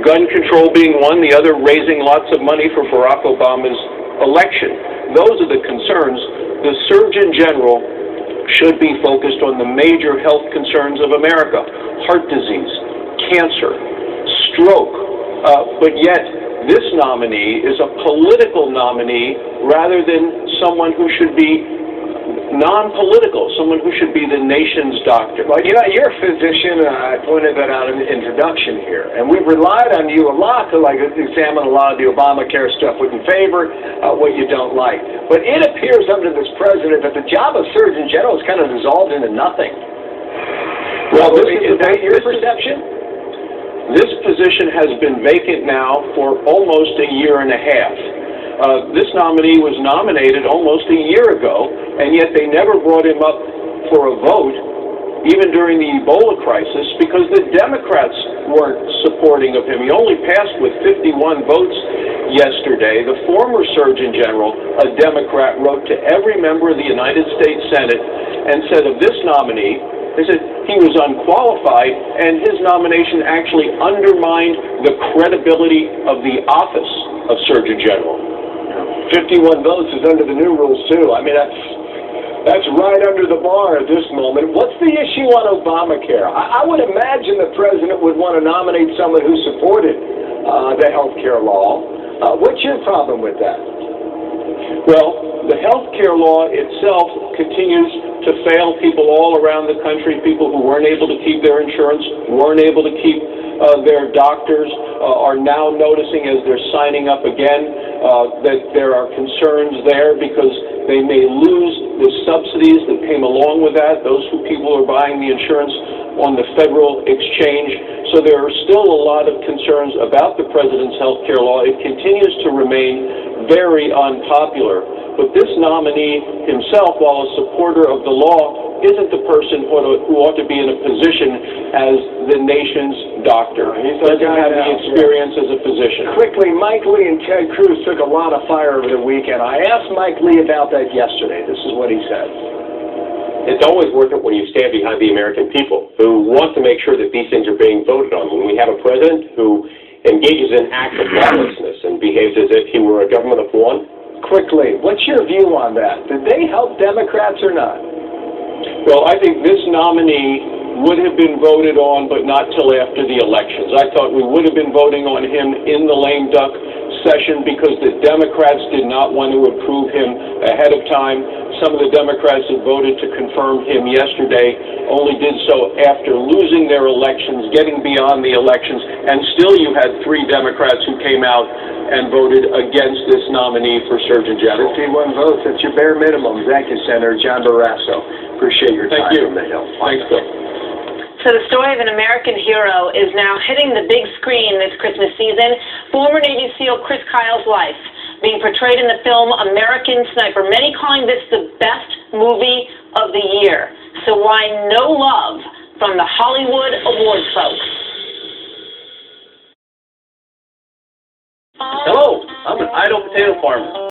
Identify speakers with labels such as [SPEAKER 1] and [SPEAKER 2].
[SPEAKER 1] gun control being one, the other raising lots of money for Barack Obama's election. Those are the concerns. The Surgeon General should be focused on the major health concerns of America: heart disease, cancer, stroke, but yet this nominee is a political nominee rather than someone who should be non-political, someone who should be the nation's doctor.
[SPEAKER 2] Well, you know, you're a physician, I pointed that out in the introduction here, and we've relied on you a lot to examine a lot of the Obamacare stuff, what you favor, what you don't like. But it appears under this president that the job of Surgeon General is kind of dissolved into nothing.
[SPEAKER 1] Well,
[SPEAKER 2] is that your perception?
[SPEAKER 1] This position has been vacant now for almost a year and a half. This nominee was nominated almost a year ago, and yet they never brought him up for a vote, even during the Ebola crisis, because the Democrats weren't supporting of him. He only passed with 51 votes yesterday. The former Surgeon General, a Democrat, wrote to every member of the United States Senate and said of this nominee, they said he was unqualified, and his nomination actually undermined the credibility of the office of Surgeon General.
[SPEAKER 2] 51 votes is under the new rules, too. I mean, that's right under the bar at this moment. What's the issue on Obamacare? I would imagine the president would want to nominate someone who supported the health care law. What's your problem with that?
[SPEAKER 1] Well, the health care law itself continues to fail people all around the country, people who weren't able to keep their insurance, weren't able to keep their doctors, are now noticing as they're signing up again that there are concerns there because they may lose the subsidies that came along with that, those people who are buying the insurance on the federal exchange. So there are still a lot of concerns about the president's health care law. It continues to remain very unpopular. But this nominee himself, while a supporter of the law, isn't the person who ought to be in a position as the nation's doctor. He doesn't have the experience as a physician.
[SPEAKER 2] Quickly, Mike Lee and Ted Cruz took a lot of fire over the weekend. I asked Mike Lee about that yesterday. This is what he said.
[SPEAKER 3] It's always worth it when you stand behind the American people who want to make sure that these things are being voted on. When we have a president who engages in acts of lawlessness and behaves as if he were a government of one.
[SPEAKER 2] Quickly, what's your view on that? Did they help Democrats or not?
[SPEAKER 1] Well, I think this nominee would have been voted on, but not till after the elections. I thought we would have been voting on him in the lame duck session because the Democrats did not want to approve him ahead of time. Some of the Democrats that voted to confirm him yesterday only did so after losing their elections, getting beyond the elections, and still you had 3 Democrats who came out and voted against this nominee for Surgeon General.
[SPEAKER 2] 51 votes, that's your bare minimum. Thank you, Senator John Barrasso. Appreciate your time.
[SPEAKER 1] Thank you.
[SPEAKER 2] From the Hill.
[SPEAKER 1] Thanks, Bill.
[SPEAKER 4] So the story of an American hero is now hitting the big screen this Christmas season. Former Navy SEAL Chris Kyle's life being portrayed in the film American Sniper. Many calling this the best movie of the year. So why no love from the Hollywood awards folks?
[SPEAKER 3] Hello, I'm an idle potato farmer.